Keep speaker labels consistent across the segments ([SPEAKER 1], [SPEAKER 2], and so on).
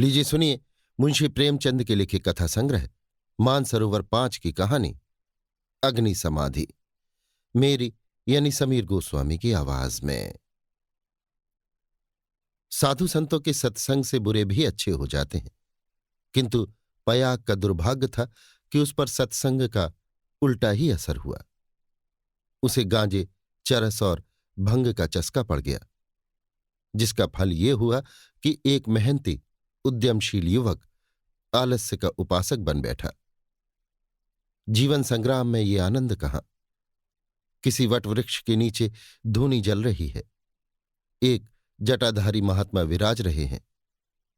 [SPEAKER 1] लीजिए सुनिए मुंशी प्रेमचंद के लिखे कथा संग्रह मानसरोवर 5 की कहानी अग्नि समाधि, मेरी यानी समीर गोस्वामी की आवाज में। साधु संतों के सत्संग से बुरे भी अच्छे हो जाते हैं, किंतु पयाग का दुर्भाग्य था कि उस पर सत्संग का उल्टा ही असर हुआ। उसे गांजे, चरस और भंग का चस्का पड़ गया, जिसका फल ये हुआ कि एक मेहनती उद्यमशील युवक आलस्य का उपासक बन बैठा। जीवन संग्राम में ये आनंद कहाँ। किसी वटवृक्ष के नीचे धूनी जल रही है, एक जटाधारी महात्मा विराज रहे हैं,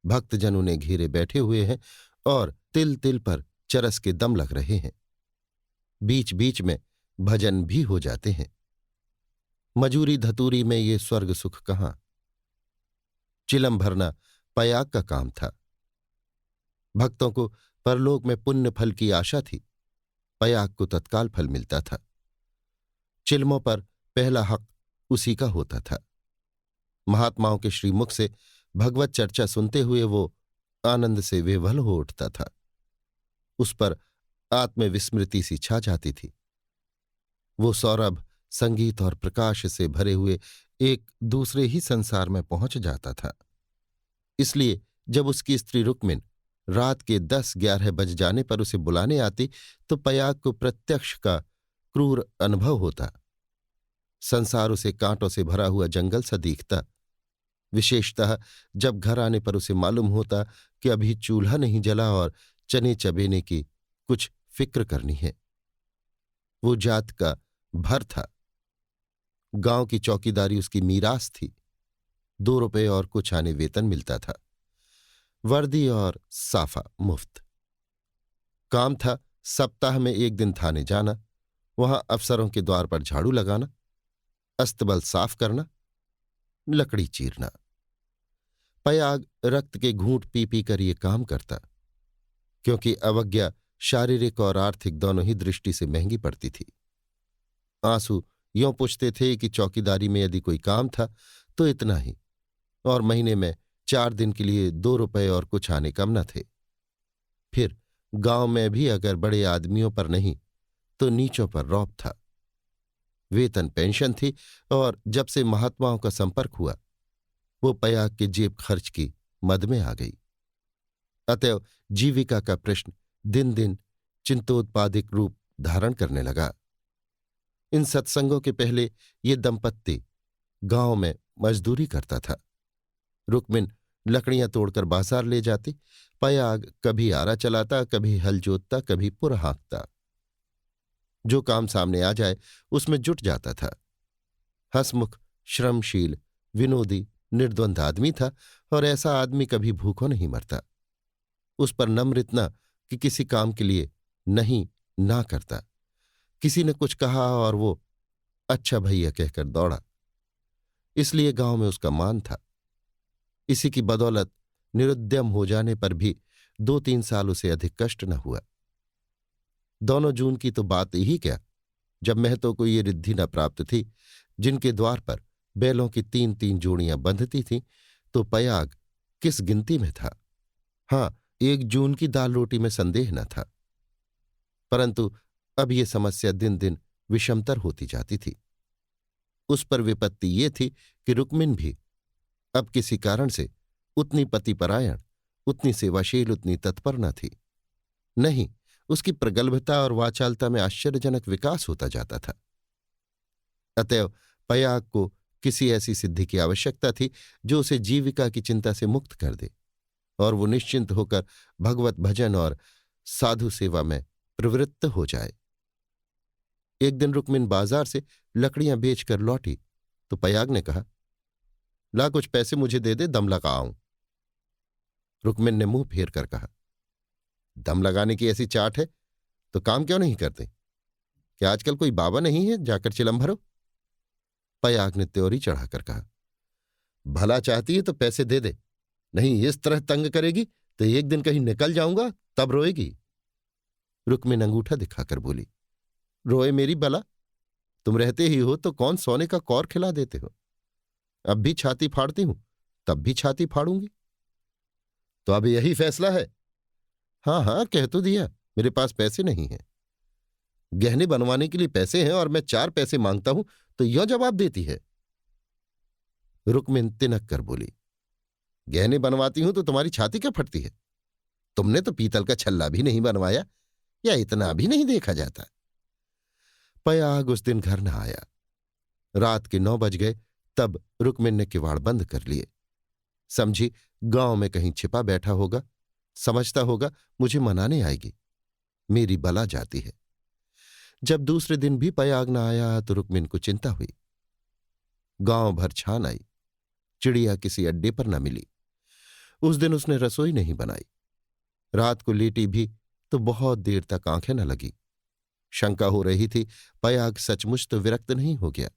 [SPEAKER 1] भक्तजन उन्हें घेरे बैठे हुए हैं और तिल तिल पर चरस के दम लग रहे हैं। बीच बीच में भजन भी हो जाते हैं। मजूरी धतूरी में ये स्वर्ग सुख कहाँ। चिलम भरना पयाग का काम था। भक्तों को परलोक में पुण्य फल की आशा थी, पयाग को तत्काल फल मिलता था। चिलमों पर पहला हक उसी का होता था। महात्माओं के श्रीमुख से भगवत चर्चा सुनते हुए वो आनंद से विह्वल हो उठता था। उस पर आत्मविस्मृति सी छा जाती थी। वो सौरभ, संगीत और प्रकाश से भरे हुए एक दूसरे ही संसार में पहुंच जाता था। इसलिए जब उसकी स्त्री रुक्मिन रात के 10-11 बज जाने पर उसे बुलाने आती तो पयाग को प्रत्यक्ष का क्रूर अनुभव होता। संसार उसे कांटों से भरा हुआ जंगल सा दिखता। विशेषतः जब घर आने पर उसे मालूम होता कि अभी चूल्हा नहीं जला और चने चबेने की कुछ फिक्र करनी है। वो जात का भर था। गांव की चौकीदारी उसकी मीरास थी। 2 रुपए और कुछ आने वेतन मिलता था। वर्दी और साफा मुफ्त। काम था सप्ताह में 1 दिन थाने जाना, वहां अफसरों के द्वार पर झाड़ू लगाना, अस्तबल साफ करना, लकड़ी चीरना। पयाग रक्त के घूंट पी पी कर ये काम करता, क्योंकि अवज्ञा शारीरिक और आर्थिक दोनों ही दृष्टि से महंगी पड़ती थी। आंसू यों पूछते थे कि चौकीदारी में यदि कोई काम था तो इतना ही, और महीने में 4 दिन के लिए 2 रुपए और कुछ आने कम न थे। फिर गांव में भी अगर बड़े आदमियों पर नहीं तो नीचों पर रौब था। वेतन पेंशन थी, और जब से महात्माओं का संपर्क हुआ वो पयाग के जेब खर्च की मद में आ गई। अतएव जीविका का प्रश्न दिन दिन चिंतोत्पादिक रूप धारण करने लगा। इन सत्संगों के पहले ये दंपत्ति गांव में मजदूरी करता था। रुक्मिन लकड़ियां तोड़कर बाजार ले जाती, पयाग कभी आरा चलाता, कभी हल जोतता, कभी पुर हाँकता। जो काम सामने आ जाए उसमें जुट जाता था। हंसमुख, श्रमशील, विनोदी, निर्द्वंद आदमी था, और ऐसा आदमी कभी भूखों नहीं मरता। उस पर नम्र इतना कि किसी काम के लिए नहीं ना करता। किसी ने कुछ कहा और वो अच्छा भैया कहकर दौड़ा। इसलिए गांव में उसका मान था। इसी की बदौलत निरुद्यम हो जाने पर भी 2-3 साल उसे अधिक कष्ट न हुआ। दोनों जून की तो बात ही क्या, जब महतों को ये रिद्धि न प्राप्त थी जिनके द्वार पर बैलों की 3-3 जोड़ियां बंधती थीं, तो पयाग किस गिनती में था। हां, 1 जून की दाल रोटी में संदेह न था, परंतु अब ये समस्या दिन दिन विषमतर होती जाती थी। उस पर विपत्ति ये थी कि रुक्मिन भी अब किसी कारण से उतनी पतिपरायण, उतनी सेवाशील, उतनी तत्पर न थी। नहीं, उसकी प्रगल्भता और वाचालता में आश्चर्यजनक विकास होता जाता था। अतएव पयाग को किसी ऐसी सिद्धि की आवश्यकता थी जो उसे जीविका की चिंता से मुक्त कर दे और वो निश्चिंत होकर भगवत भजन और साधु सेवा में प्रवृत्त हो जाए। एक दिन रुक्मिन बाजार से लकड़ियां बेचकर लौटी तो पयाग ने कहा, ला कुछ पैसे मुझे दे दे, दम लगा आऊं। रुक्मिन ने मुंह फेर कर कहा, दम लगाने की ऐसी चाट है तो काम क्यों नहीं करते? क्या आजकल कोई बाबा नहीं है, जाकर चिलम भरो। पयाग ने त्योरी चढ़ाकर कहा, भला चाहती है तो पैसे दे दे, नहीं इस तरह तंग करेगी तो एक दिन कहीं निकल जाऊंगा तब रोएगी। रुक्मिन अंगूठा दिखाकर बोली, रोए मेरी बला, तुम रहते ही हो तो कौन सोने का कौर खिला देते हो। अब भी छाती फाड़ती हूं, तब भी छाती फाड़ूंगी। तो अब यही फैसला है? हाँ हाँ, कह तो दिया, मेरे पास पैसे नहीं हैं। गहने बनवाने के लिए पैसे हैं और मैं 4 पैसे मांगता हूं तो यह जवाब देती है। रुक्मिन तिनक कर बोली, गहने बनवाती हूं तो तुम्हारी छाती क्या फटती है? तुमने तो पीतल का छल्ला भी नहीं बनवाया, या इतना भी नहीं देखा जाता? पयाग उस दिन घर न आया। रात के 9 बज गए, तब रुक्मिन ने किवाड़ बंद कर लिए। समझी गांव में कहीं छिपा बैठा होगा, समझता होगा मुझे मनाने आएगी, मेरी बला जाती है। जब दूसरे दिन भी पयाग न आया तो रुक्मिन को चिंता हुई। गांव भर छान आई, चिड़िया किसी अड्डे पर न मिली। उस दिन उसने रसोई नहीं बनाई। रात को लेटी भी तो बहुत देर तक आंखें न लगी। शंका हो रही थी पयाग सचमुच तो विरक्त नहीं हो गया।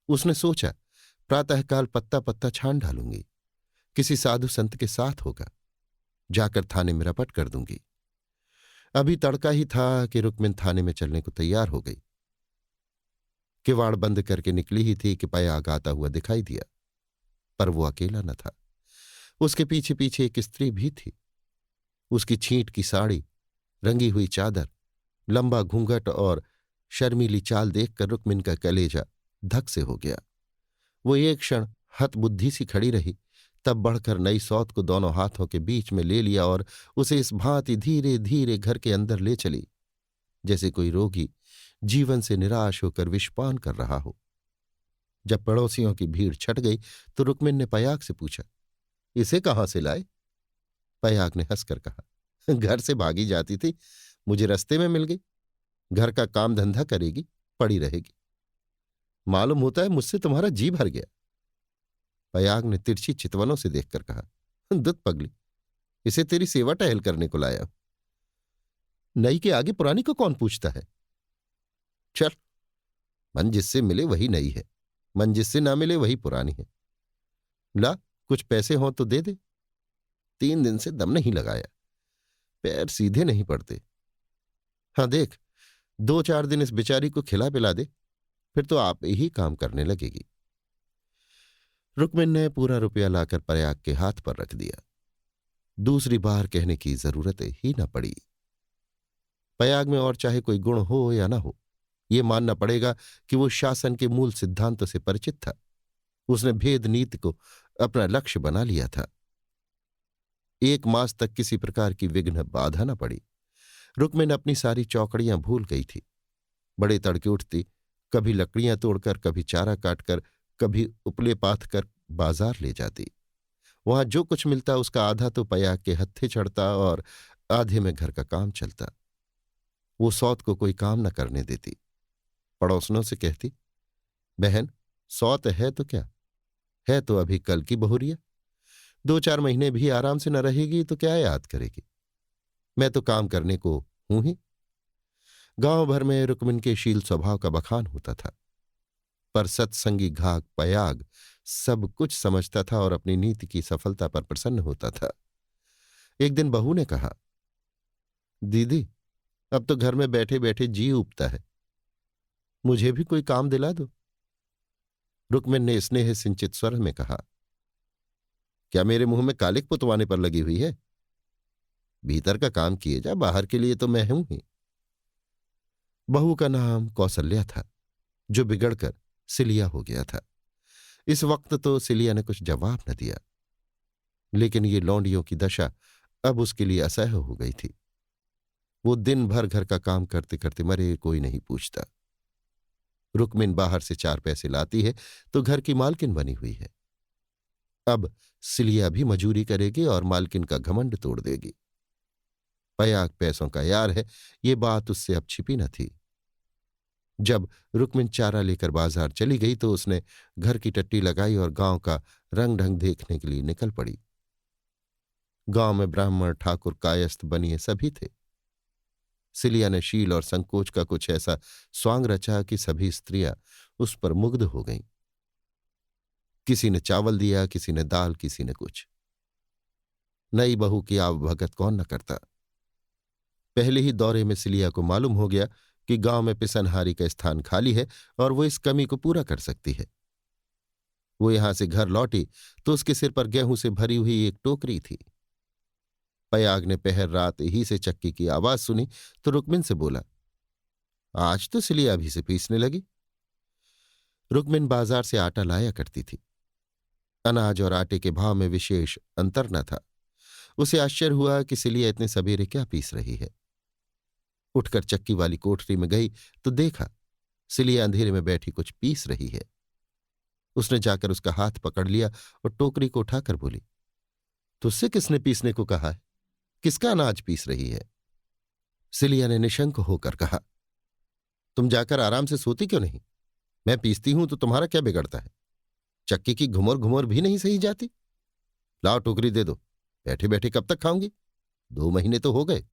[SPEAKER 1] उसने सोचा प्रातःकाल पत्ता पत्ता छान डालूंगी, किसी साधु संत के साथ होगा, जाकर थाने में रपट कर दूंगी। अभी तड़का ही था कि रुक्मिन थाने में चलने को तैयार हो गई। किवाड़ बंद करके निकली ही थी कि पयाग आता हुआ दिखाई दिया, पर वो अकेला न था। उसके पीछे पीछे एक स्त्री भी थी। उसकी छींट की साड़ी, रंगी हुई चादर, लंबा घूंघट और शर्मीली चाल देखकर रुक्मिन का कलेजा धक से हो गया। वो एक क्षण हतबुद्धि सी खड़ी रही, तब बढ़कर नई सौत को दोनों हाथों के बीच में ले लिया और उसे इस भांति धीरे धीरे घर के अंदर ले चली, जैसे कोई रोगी जीवन से निराश होकर विषपान कर रहा हो। जब पड़ोसियों की भीड़ छट गई तो रुक्मिन ने पयाग से पूछा, इसे कहाँ से लाए? पयाग ने हंसकर कहा, घर से भागी जाती थी, मुझे रास्ते में मिल गई। घर का काम धंधा करेगी, पड़ी रहेगी। मालूम होता है मुझसे तुम्हारा जी भर गया। पयाग ने तिरछी चितवनों से देखकर कहा, दुत पगली, इसे तेरी सेवा टहल करने को लाया हूं। नई के आगे पुरानी को कौन पूछता है? चल, मन जिससे मिले वही नई है, मन जिससे ना मिले वही पुरानी है। ला, कुछ पैसे हों तो दे दे। 3 दिन से दम नहीं लगाया, पैर सीधे नहीं पड़ते। हाँ देख, 2-4 दिन इस बेचारी को खिला पिला दे, फिर तो आप ही काम करने लगेगी। रुक्मिन ने पूरा रुपया लाकर पयाग के हाथ पर रख दिया। दूसरी बार कहने की जरूरत ही न पड़ी। पयाग में और चाहे कोई गुण हो या न हो, ये मानना पड़ेगा कि वो शासन के मूल सिद्धांतों से परिचित था। उसने भेद नीति को अपना लक्ष्य बना लिया था। 1 मास तक किसी प्रकार की विघ्न बाधा न पड़ी। रुक्मिन अपनी सारी चौकड़ियां भूल गई थी। बड़े तड़के उठती, कभी लकड़ियां तोड़कर, कभी चारा काटकर, कभी उपले पाथ कर बाजार ले जाती। वहां जो कुछ मिलता उसका आधा तो पयाग के हत्थे चढ़ता और आधे में घर का काम चलता। वो सौत को कोई काम न करने देती। पड़ोसनों से कहती, बहन, सौत है तो क्या है, तो अभी कल की बहुरिया, 2-4 महीने भी आराम से न रहेगी तो क्या याद करेगी? मैं तो काम करने को हूं ही। गांव भर में रुक्मिन के शील स्वभाव का बखान होता था, पर सत्संगी घाक पयाग सब कुछ समझता था और अपनी नीति की सफलता पर प्रसन्न होता था। एक दिन बहू ने कहा, दीदी, अब तो घर में बैठे बैठे जी उबता है, मुझे भी कोई काम दिला दो। रुक्मिन ने स्नेह सिंचित स्वर में कहा, क्या मेरे मुंह में कालिक पुतवाने पर लगी हुई है? भीतर का काम किए जा, बाहर के लिए तो मैं हूं ही। बहू का नाम कौसल्या था, जो बिगड़कर सिलिया हो गया था। इस वक्त तो सिलिया ने कुछ जवाब न दिया, लेकिन ये लौंडियों की दशा अब उसके लिए असह्य हो गई थी। वो दिन भर घर का काम करते करते मरे, कोई नहीं पूछता। रुक्मिन बाहर से 4 पैसे लाती है तो घर की मालकिन बनी हुई है। अब सिलिया भी मजूरी करेगी और मालकिन का घमंड तोड़ देगी। पयाग पैसों का यार है, ये बात उससे अब छिपी न थी। जब रुक्मिन चारा लेकर बाजार चली गई तो उसने घर की टट्टी लगाई और गांव का रंग ढंग देखने के लिए निकल पड़ी। गांव में ब्राह्मण, ठाकुर, कायस्थ, बनिए सभी थे। सिलिया ने शील और संकोच का कुछ ऐसा स्वांग रचा कि सभी स्त्रियां उस पर मुग्ध हो गईं। किसी ने चावल दिया, किसी ने दाल, किसी ने कुछ। नई बहू की आवभगत कौन न करता। पहले ही दौरे में सिलिया को मालूम हो गया कि गांव में पिसनहारी का स्थान खाली है और वो इस कमी को पूरा कर सकती है। वो यहां से घर लौटी तो उसके सिर पर गेहूं से भरी हुई एक टोकरी थी। पयाग ने पहर रात ही से चक्की की आवाज सुनी तो रुक्मिन से बोला, आज तो सिलिया अभी से पीसने लगी। रुक्मिन बाजार से आटा लाया करती थी। अनाज और आटे के भाव में विशेष अंतर न था। उसे आश्चर्य हुआ कि सिलिया इतने सवेरे क्या पीस रही है। उठकर चक्की वाली कोठरी में गई तो देखा सिलिया अंधेरे में बैठी कुछ पीस रही है। उसने जाकर उसका हाथ पकड़ लिया और टोकरी को उठाकर बोली, तुझसे किसने पीसने को कहा है? किसका अनाज पीस रही है? सिलिया ने निशंक होकर कहा, तुम जाकर आराम से सोती क्यों नहीं? मैं पीसती हूं तो तुम्हारा क्या बिगड़ता है? चक्की की घुमर घुमर भी नहीं सही जाती। लाओ टोकरी दे दो, बैठे बैठे कब तक खाऊंगी? 2 महीने तो हो गए।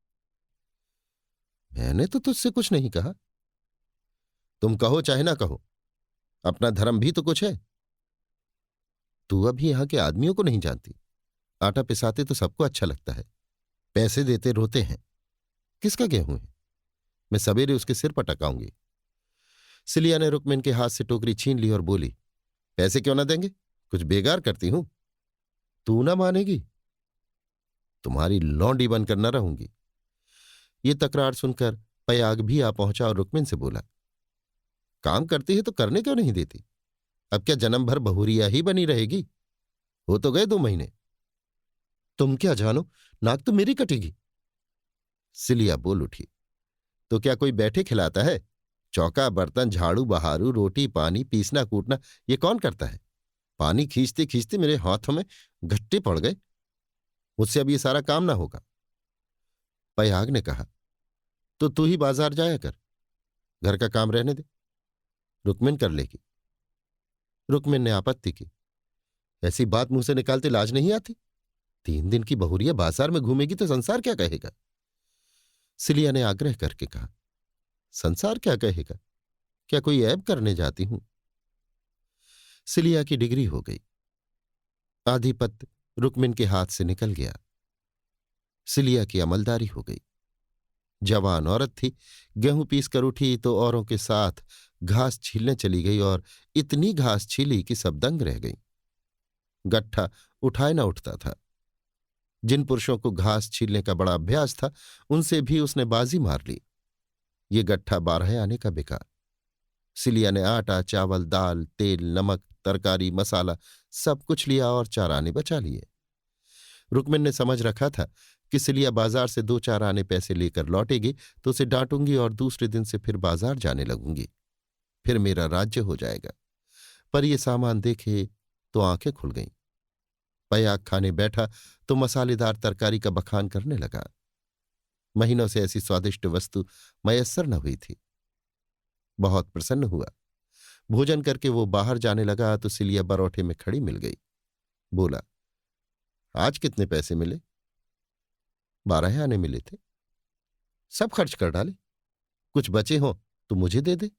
[SPEAKER 1] मैंने तो तुझसे कुछ नहीं कहा। तुम कहो चाहे ना कहो, अपना धर्म भी तो कुछ है। तू अभी यहां के आदमियों को नहीं जानती। आटा पिसाते तो सबको अच्छा लगता है, पैसे देते रोते हैं। किसका गेहूं है? मैं सवेरे उसके सिर पर टकाऊंगी। सिलिया ने रुक्मिन के हाथ से टोकरी छीन ली और बोली, पैसे क्यों ना देंगे? कुछ बेगार करती हूं। तू ना मानेगी, तुम्हारी लौंडी बनकर न रहूंगी। ये तकरार सुनकर पयाग भी आ पहुंचा और रुक्मिन से बोला, काम करती है तो करने क्यों नहीं देती? अब क्या जन्म भर बहुरिया ही बनी रहेगी? हो तो गए 2 महीने। तुम क्या जानो, नाक तो मेरी कटेगी। सिलिया बोल उठी, तो क्या कोई बैठे खिलाता है? चौका बर्तन झाड़ू बहारू रोटी पानी पीसना कूटना ये कौन करता है? पानी खींचते खींचते मेरे हाथों में घट्टे पड़ गए। मुझसे अब ये सारा काम ना होगा। पयाग ने कहा, तो तू ही बाजार जाया कर, घर का काम रहने दे, रुक्मिन कर लेगी। रुक्मिन ने आपत्ति की, ऐसी बात मुंह से निकालते लाज नहीं आती? 3 दिन की बहुरिया बाजार में घूमेगी तो संसार क्या कहेगा? सिलिया ने आग्रह करके कहा, संसार क्या कहेगा? क्या कोई ऐब करने जाती हूं? सिलिया की डिग्री हो गई। आधिपत्य रुक्मिन के हाथ से निकल गया। सिलिया की अमलदारी हो गई। जवान औरत थी, गेहूं पीस कर उठी तो औरों के साथ घास छीलने चली गई और इतनी घास छीली कि सब दंग रह गई। गट्ठा उठाए न उठता था। जिन पुरुषों को घास छीलने का बड़ा अभ्यास था उनसे भी उसने बाजी मार ली। ये गट्ठा 12 आने का बिका। सिलिया ने आटा चावल दाल तेल नमक तरकारी मसाला सब कुछ लिया और 4 आने बचा लिए। रुक्मिन ने समझ रखा था कि सिलिया बाजार से 2-4 आने पैसे लेकर लौटेगी तो उसे डांटूंगी और दूसरे दिन से फिर बाजार जाने लगूंगी। फिर मेरा राज्य हो जाएगा। पर यह सामान देखे तो आंखें खुल गईं। पयाग खाने बैठा तो मसालेदार तरकारी का बखान करने लगा। महीनों से ऐसी स्वादिष्ट वस्तु मयस्सर न हुई थी। बहुत प्रसन्न हुआ। भोजन करके वो बाहर जाने लगा तो सिलिया बरौठे में खड़ी मिल गई। बोला, आज कितने पैसे मिले? 12 आने मिले थे। सब खर्च कर डाले, कुछ बचे हों तो मुझे दे दे।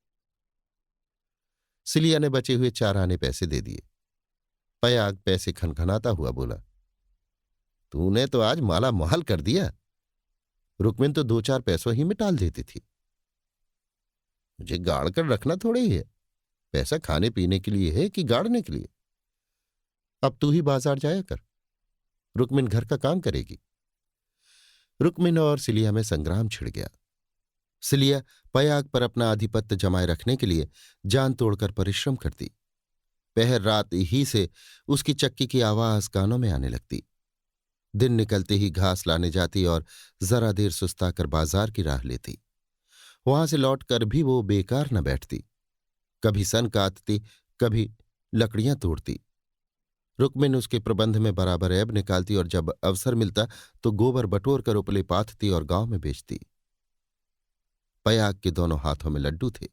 [SPEAKER 1] सिलिया ने बचे हुए 4 आने पैसे दे दिए। पयाग पैसे खनखनाता हुआ बोला, तूने तो आज माला माल कर दिया। रुक्मिन तो 2-4 पैसों ही में टाल देती थी। मुझे गाड़ कर रखना थोड़े ही है। पैसा खाने पीने के लिए है कि गाड़ने के लिए? अब तू ही बाजार जाया कर, रुक्मिन घर का काम करेगी। रुक्मिन और सिलिया में संग्राम छिड़ गया। सिलिया पयाग पर अपना आधिपत्य जमाए रखने के लिए जान तोड़कर परिश्रम करती। पहर रात ही से उसकी चक्की की आवाज कानों में आने लगती। दिन निकलते ही घास लाने जाती और जरा देर सुस्ताकर बाजार की राह लेती। वहां से लौटकर भी वो बेकार न बैठती। कभी सन काटती, कभी लकड़ियां तोड़ती। रुक्मिन उसके प्रबंध में बराबर ऐब निकालती और जब अवसर मिलता तो गोबर बटोर कर उपले पाथती और गांव में बेचती। पयाग के दोनों हाथों में लड्डू थे।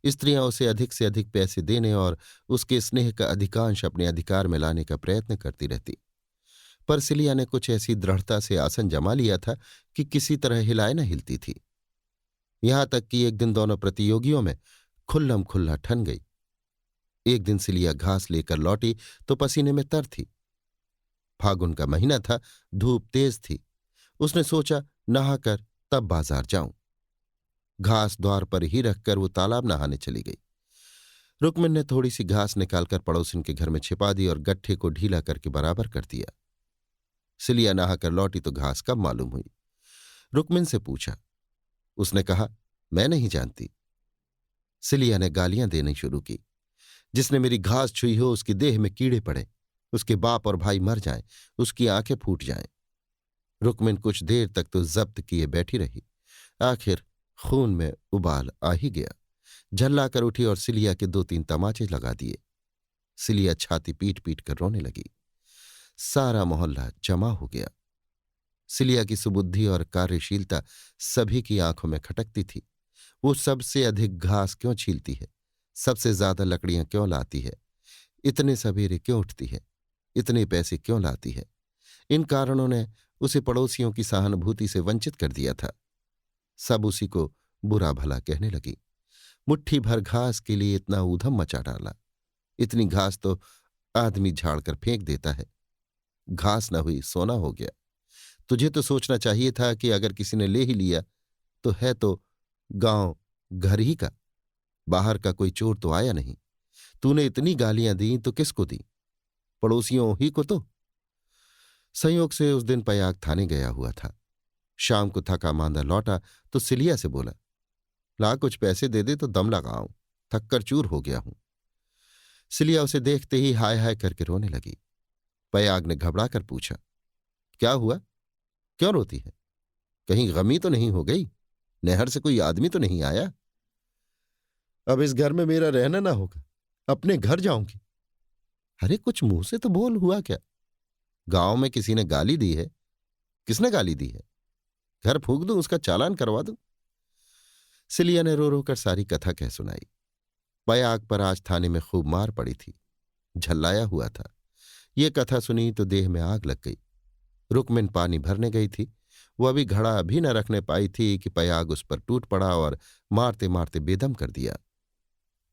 [SPEAKER 1] स्त्रियां उसे अधिक से अधिक पैसे देने और उसके स्नेह का अधिकांश अपने अधिकार में लाने का प्रयत्न करती रहती। पर सिलिया ने कुछ ऐसी दृढ़ता से आसन जमा लिया था कि किसी तरह हिलाए न हिलती थी। यहां तक कि एक दिन दोनों प्रतियोगियों में खुल्लम खुल्ला ठन गई। एक दिन सिलिया घास लेकर लौटी तो पसीने में तर थी। फागुन का महीना था, धूप तेज थी। उसने सोचा नहाकर तब बाजार जाऊं। घास द्वार पर ही रखकर वो तालाब नहाने चली गई। रुक्मिन ने थोड़ी सी घास निकालकर पड़ोसिन के घर में छिपा दी और गट्ठे को ढीला करके बराबर कर दिया। सिलिया नहाकर लौटी तो घास कब मालूम हुई। रुकमिन से पूछा। उसने कहा, मैं नहीं जानती। सिलिया ने गालियां देनी शुरू की। जिसने मेरी घास छुई हो उसकी देह में कीड़े पड़े, उसके बाप और भाई मर जाएं, उसकी आंखें फूट जाएं। रुकमिन कुछ देर तक तो जब्त किए बैठी रही। आखिर खून में उबाल आ ही गया। झल्लाकर उठी और सिलिया के 2-3 तमाचे लगा दिए। सिलिया छाती पीट पीट कर रोने लगी। सारा मोहल्ला जमा हो गया। सिलिया की सुबुद्धि और कार्यशीलता सभी की आंखों में खटकती थी। वो सबसे अधिक घास क्यों छीलती है, सबसे ज्यादा लकड़ियां क्यों लाती है, इतने सवेरे क्यों उठती है, इतने पैसे क्यों लाती है। इन कारणों ने उसे पड़ोसियों की सहानुभूति से वंचित कर दिया था। सब उसी को बुरा भला कहने लगी। मुट्ठी भर घास के लिए इतना ऊधम मचा डाला। इतनी घास तो आदमी झाड़ कर फेंक देता है। घास न हुई सोना हो गया। तुझे तो सोचना चाहिए था कि अगर किसी ने ले ही लिया तो है तो गांव घर ही का, बाहर का कोई चोर तो आया नहीं। तूने इतनी गालियां दी तो किसको दी? पड़ोसियों ही को तो। संयोग से उस दिन पयाग थाने गया हुआ था। शाम को थका मांदा लौटा तो सिलिया से बोला, ला कुछ पैसे दे दे तो दम लगाऊं, थक कर चूर हो गया हूं। सिलिया उसे देखते ही हाय हाय करके रोने लगी। पयाग ने घबरा कर पूछा, क्या हुआ, क्यों रोती है? कहीं गमी तो नहीं हो गई? नहर से कोई आदमी तो नहीं आया? अब इस घर में मेरा रहना ना होगा, अपने घर जाऊंगी। अरे कुछ मुंह से तो बोल, हुआ क्या? गांव में किसी ने गाली दी है? किसने गाली दी है? घर फूंक दूं, उसका चालान करवा दूं? सिलिया ने रो रो कर सारी कथा कह सुनाई। पयाग पर आज थाने में खूब मार पड़ी थी, झल्लाया हुआ था। ये कथा सुनी तो देह में आग लग गई। रुकमिन पानी भरने गई थी। वो अभी घड़ा भी न रखने पाई थी कि पयाग उस पर टूट पड़ा और मारते मारते बेदम कर दिया।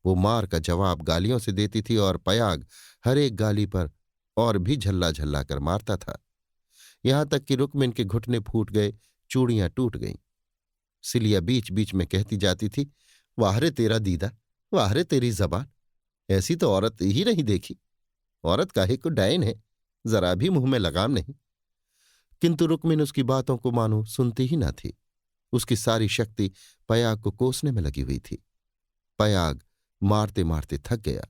[SPEAKER 1] वो मार का जवाब गालियों से देती थी और पयाग हर एक गाली पर और भी झल्ला झल्ला कर मारता था। यहां तक कि रुकमिन के घुटने फूट गए, चूड़ियां टूट गईं। सिलिया बीच बीच में कहती जाती थी, वाह रे तेरा दीदा, वाह रे तेरी जबान, ऐसी तो औरत ही नहीं देखी। औरत काहे को डायन है, जरा भी मुंह में लगाम नहीं। किंतु रुकमिन उसकी बातों को मानो सुनती ही न थी। उसकी सारी शक्ति पयाग को कोसने में लगी हुई थी। पयाग मारते मारते थक गया,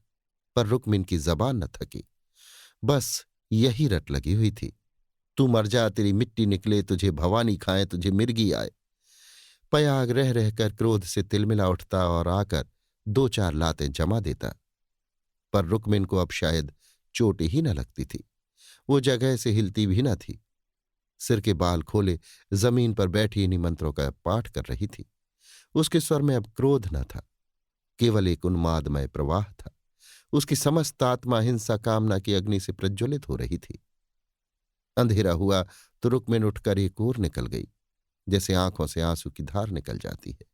[SPEAKER 1] पर रुकमिन की जबान न थकी। बस यही रट लगी हुई थी, तू मर जा, तेरी मिट्टी निकले, तुझे भवानी खाए, तुझे मिर्गी आए। पयाग रह रहकर क्रोध से तिलमिला उठता और आकर 2-4 लातें जमा देता, पर रुकमिन को अब शायद चोट ही न लगती थी। वो जगह से हिलती भी न थी। सिर के बाल खोले जमीन पर बैठी इन्हीं मंत्रों का पाठ कर रही थी। उसके स्वर में अब क्रोध न था, केवल एक उन्मादमय प्रवाह था। उसकी समस्त आत्मा हिंसा कामना की अग्नि से प्रज्वलित हो रही थी। अंधेरा हुआ तो रुकमिन उठकर एक ओर निकल गई, जैसे आंखों से आंसू की धार निकल जाती है।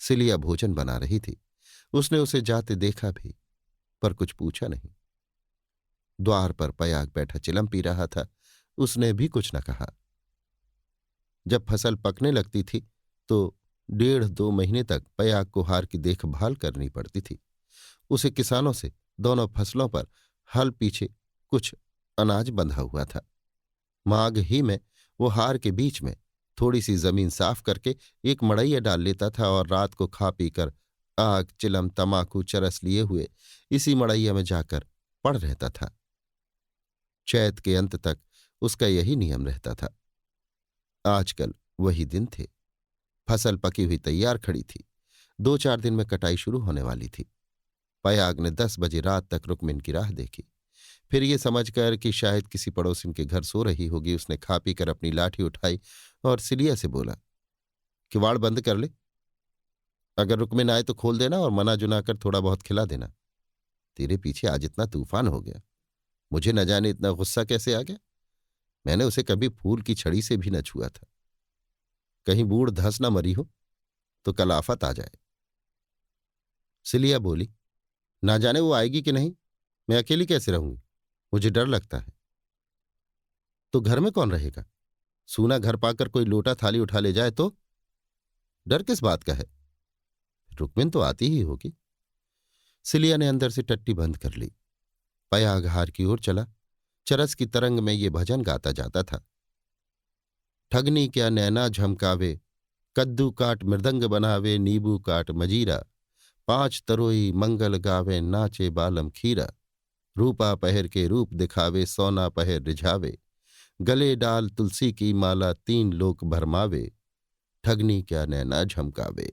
[SPEAKER 1] सिलिया भोजन बना रही थी। उसने उसे जाते देखा भी, पर कुछ पूछा नहीं। द्वार पर पयाग बैठा चिलम पी रहा था, उसने भी कुछ न कहा। जब फसल पकने लगती थी तो 1.5-2 महीने तक पयाग को हार की देखभाल करनी पड़ती थी। उसे किसानों से दोनों फसलों पर हल पीछे कुछ अनाज बंधा हुआ था। माघ ही में वो हार के बीच में थोड़ी सी जमीन साफ करके एक मड़ैया डाल लेता था और रात को खा पीकर आग, चिलम, तमाकू, चरस लिए हुए इसी मड़ैया में जाकर पड़ रहता था। चैत के अंत तक उसका यही नियम रहता था। आजकल वही दिन थे। फसल पकी हुई तैयार खड़ी थी। 2-4 दिन में कटाई शुरू होने वाली थी। पयाग ने 10 बजे रात तक रुकमिन की राह देखी। फिर ये समझकर कि शायद किसी पड़ोसिन के घर सो रही होगी, उसने खा पीकर अपनी लाठी उठाई और सिलिया से बोला, किवाड़ बंद कर ले। अगर रुकमिन आए तो खोल देना और मना जुना कर थोड़ा बहुत खिला देना। तेरे पीछे आज इतना तूफान हो गया, मुझे न जाने इतना गुस्सा कैसे आ गया। मैंने उसे कभी फूल की छड़ी से भी न छुआ था। कहीं बूढ़ धंस न मरी हो तो कल आफत आ जाए। सिलिया बोली, ना जाने वो आएगी कि नहीं, मैं अकेली कैसे रहूंगी, मुझे डर लगता है। तो घर में कौन रहेगा? सूना घर पाकर कोई लोटा थाली उठा ले जाए तो? डर किस बात का है? रुकमिन तो आती ही होगी। सिलिया ने अंदर से टट्टी बंद कर ली। पयाग हार की ओर चला। चरस की तरंग में ये भजन गाता जाता था। ठगनी क्या नैना झमकावे, कद्दू काट मृदंग बनावे, नींबू काट मजीरा, पांच तरोई मंगल गावे, नाचे बालम खीरा, रूपा पहर के रूप दिखावे, सोना पहर रिझावे, गले डाल तुलसी की माला, तीन लोक भरमावे, ठगनी क्या नैना झमकावे।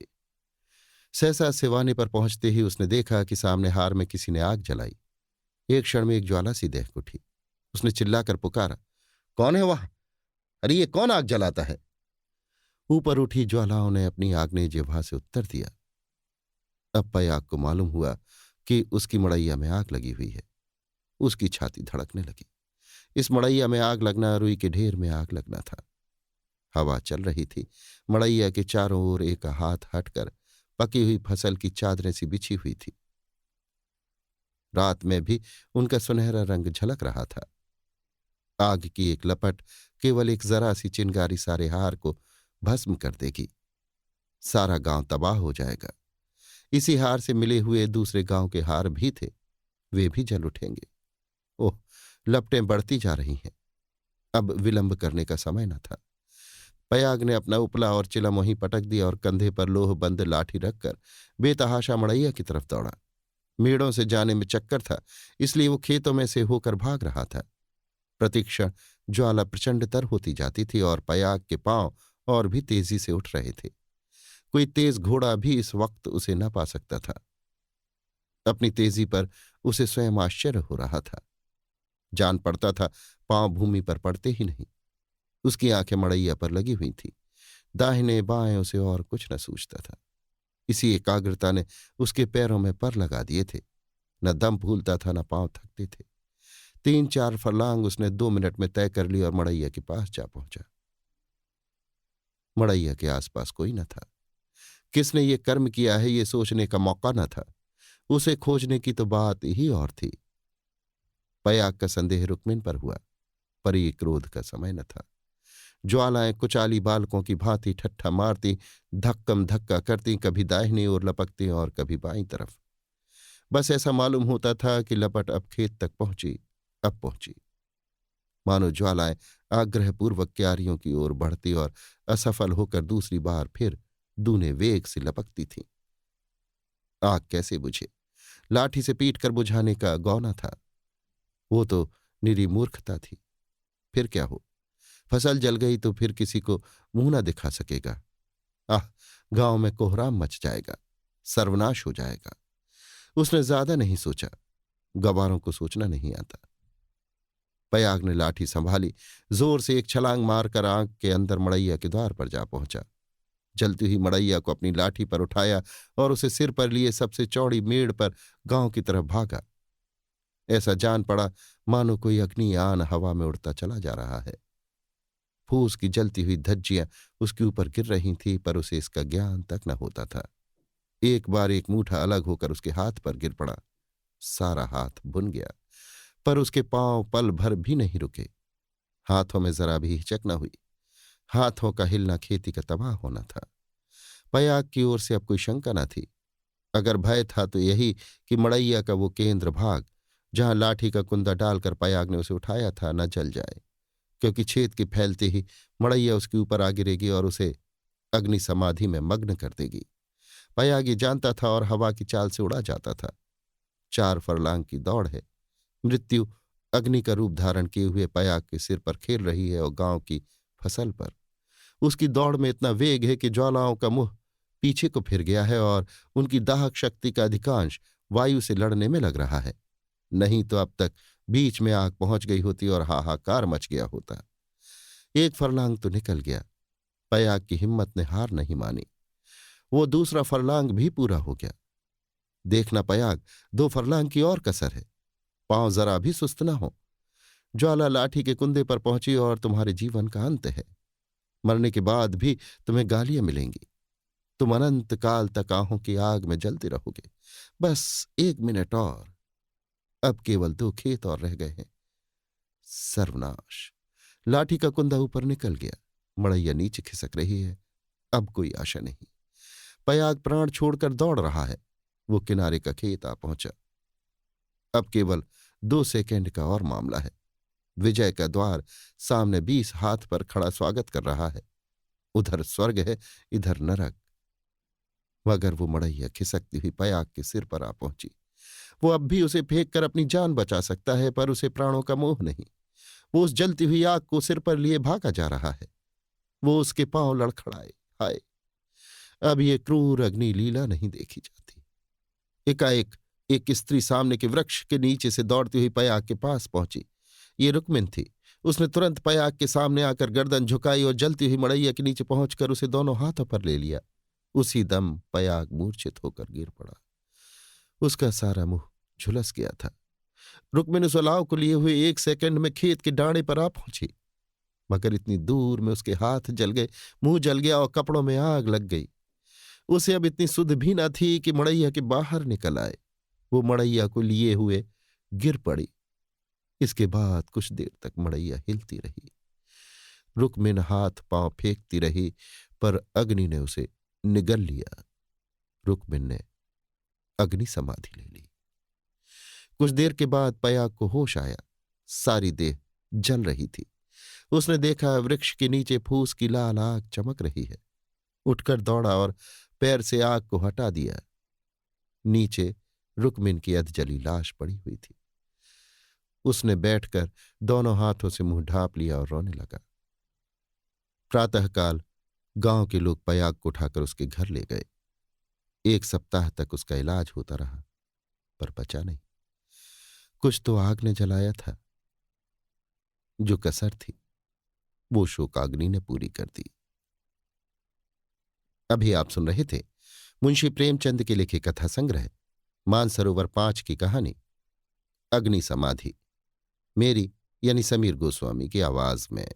[SPEAKER 1] सहसा सिवाने पर पहुंचते ही उसने देखा कि सामने हार में किसी ने आग जलाई। एक क्षण में एक ज्वाला सी दहक उठी। उसने चिल्लाकर पुकारा, कौन है वहां? अरे ये कौन आग जलाता है? ऊपर उठी ज्वालाओं ने अपनी आग्नेय जिह्वा से उत्तर दिया। अब पयाग को मालूम हुआ कि उसकी मड़ैया में आग लगी हुई है। उसकी छाती धड़कने लगी। इस मड़ैया में आग लगना रुई के ढेर में आग लगना था। हवा चल रही थी। मड़ैया के चारों ओर एक हाथ हटकर पकी हुई फसल की चादरें सी बिछी हुई थी। रात में भी उनका सुनहरा रंग झलक रहा था। आग की एक लपट केवल एक जरा सी चिंगारी सारे हार को भस्म कर देगी। सारा गांव तबाह हो जाएगा। इसी हार से मिले हुए दूसरे गांव के हार भी थे, वे भी जल उठेंगे। ओह, लपटें बढ़ती जा रही हैं। अब विलंब करने का समय न था। पयाग ने अपना उपला और चिलम वहीं पटक दिया और कंधे पर लोह बंद लाठी रखकर बेतहाशा मड़ैया की तरफ दौड़ा। मेड़ों से जाने में चक्कर था, इसलिए वो खेतों में से होकर भाग रहा था। प्रतिक्षण ज्वाला प्रचंडतर होती जाती थी और पयाग के पांव और भी तेजी से उठ रहे थे। कोई तेज घोड़ा भी इस वक्त उसे न पा सकता था। अपनी तेजी पर उसे स्वयं आश्चर्य हो रहा था। जान पड़ता था पांव भूमि पर पड़ते ही नहीं। उसकी आंखें मड़ैया पर लगी हुई थीं। दाहिने बाएं उसे और कुछ न सूझता था। इसी एकाग्रता ने उसके पैरों में पर लगा दिए थे। न दम फूलता था, न पांव थकते थे। 3-4 फर्लांग उसने 2 मिनट में तय कर ली और मड़ैया के पास जा पहुंचा। मड़ैया के आसपास कोई न था। किसने ये कर्म किया है, ये सोचने का मौका न था। उसे खोजने की तो बात ही और थी। पयाग का संदेह रुक्मिन पर हुआ, पर ये क्रोध का समय न था। ज्वालाएं कुचाली बालकों की भांति ठट्ठा मारती, धक्कम धक्का करती, कभी दाहिनी ओर लपकती और कभी बाईं तरफ। बस ऐसा मालूम होता था कि लपट अब खेत तक पहुंची, अब पहुंची। मानो ज्वालाएं आग्रहपूर्वक क्यारियों की ओर बढ़ती और असफल होकर दूसरी बार फिर दूने वेग से लपकती थीं। आग कैसे बुझे? लाठी से पीट कर बुझाने का गौना था। वो तो निरी मूर्खता थी। फिर क्या हो? फसल जल गई तो फिर किसी को मुंह न दिखा सकेगा। आह, गांव में कोहराम मच जाएगा, सर्वनाश हो जाएगा। उसने ज्यादा नहीं सोचा। गवारों को सोचना नहीं आता। पयाग ने लाठी संभाली, जोर से एक छलांग मारकर आग के अंदर मड़ैया के द्वार पर जा पहुंचा। जलती हुई मड़ैया को अपनी लाठी पर उठाया और उसे सिर पर लिए सबसे चौड़ी मेड़ पर गांव की तरफ भागा। ऐसा जान पड़ा मानो कोई अग्नि आन हवा में उड़ता चला जा रहा है। फूस की जलती हुई धज्जियां उसके ऊपर गिर रही थीं, पर उसे इसका ज्ञान तक न होता था। एक बार एक मूठा अलग होकर उसके हाथ पर गिर पड़ा। सारा हाथ भुन गया, पर उसके पांव पल भर भी नहीं रुके। हाथों में जरा भी हिचक न हुई। हाथों का हिलना खेती का तबाह होना था। पयाग की ओर से अब कोई शंका न थी। अगर भय था तो यही कि मड़ैया का वो केंद्र भाग, जहां लाठी का कुंदा डालकर पयाग ने उसे उठाया था, न जल जाए, क्योंकि छेद के फैलते ही मड़ैया उसके ऊपर आ गिरेगी और उसे अग्नि समाधि में मग्न कर देगी। पयाग ये जानता था और हवा की चाल से उड़ा जाता था। 4 फरलांग की दौड़ है। मृत्यु अग्नि का रूप धारण किए हुए पयाग के सिर पर खेल रही है और गांव की फसल पर। उसकी दौड़ में इतना वेग है कि ज्वालाओं का मुंह पीछे को फिर गया है और उनकी दाहक शक्ति का अधिकांश वायु से लड़ने में लग रहा है। नहीं तो अब तक बीच में आग पहुंच गई होती और हाहाकार मच गया होता। 1 फरलांग तो निकल गया। पयाग की हिम्मत ने हार नहीं मानी। वो दूसरा फरलांग भी पूरा हो गया। देखना पयाग, 2 फरलांग की और कसर है। पांव जरा भी सुस्त न हो। ज्वाला लाठी के कुंदे पर पहुंची और तुम्हारे जीवन का अंत है। मरने के बाद भी तुम्हें गालियां मिलेंगी। तुम अनंत काल तक आहों की आग में जलते रहोगे। बस 1 मिनट और। अब केवल 2 खेत और रह गए हैं। सर्वनाश! लाठी का कुंदा ऊपर निकल गया। मड़ैया नीचे खिसक रही है। अब कोई आशा नहीं। पयाग प्राण छोड़कर दौड़ रहा है। वो किनारे का खेत आ पहुंचा। अब केवल 2 सेकंड का और मामला है। विजय का द्वार सामने 20 हाथ पर खड़ा स्वागत कर रहा है। उधर स्वर्ग है, इधर नरक। मगर वो मड़ैया खिसकती हुई पयाग के सिर पर आ पहुंची। वो अब भी उसे फेंक कर अपनी जान बचा सकता है, पर उसे प्राणों का मोह नहीं। वो उस जलती हुई आग को सिर पर लिए भागा जा रहा है। वो उसके पांव लड़खड़ाए। हाय, अब ये क्रूर अग्नि लीला नहीं देखी जाती। एकाएक एक स्त्री सामने के वृक्ष के नीचे से दौड़ती हुई पयाग के पास पहुंची। ये रुक्मिन थी। उसने तुरंत पयाग के सामने आकर गर्दन झुकाई और जलती हुई मड़ैया के नीचे पहुंचकर उसे दोनों हाथों पर ले लिया। उसी दम पयाग मूर्छित होकर गिर पड़ा। उसका सारा मुंह झुलस गया था। रुक्मिन उस अलाव को लिए हुए 1 सेकंड में खेत के डांडे पर आ पहुंची, मगर इतनी दूर में उसके हाथ जल गए, मुंह जल गया और कपड़ों में आग लग गई। उसे अब इतनी सुध भी न थी कि मड़ैया के बाहर निकल आए। वो मड़ैया को लिए हुए गिर पड़ी। इसके बाद कुछ देर तक मड़ैया हिलती रही। रुक्मिन हाथ पांव फेंकती रही, पर अग्नि ने उसे निगल लिया। रुक्मिन ने अग्नि समाधि ले ली। कुछ देर के बाद पयाग को होश आया। सारी देह जल रही थी। उसने देखा वृक्ष के नीचे फूस की लाल आग चमक रही है। उठकर दौड़ा और पैर से आग को हटा दिया। नीचे रुक्मिन की अधजली लाश पड़ी हुई थी। उसने बैठकर दोनों हाथों से मुंह ढांप लिया और रोने लगा। प्रातःकाल गांव के लोग पयाग को उठाकर उसके घर ले गए। 1 सप्ताह तक उसका इलाज होता रहा, पर बचा नहीं। कुछ तो आग ने जलाया था। जो कसर थी वो शोकाग्नि ने पूरी कर दी। अभी आप सुन रहे थे मुंशी प्रेमचंद के लिखे कथा संग्रह मानसरोवर 5 की कहानी अग्नि समाधि, मेरी यानी समीर गोस्वामी की आवाज में।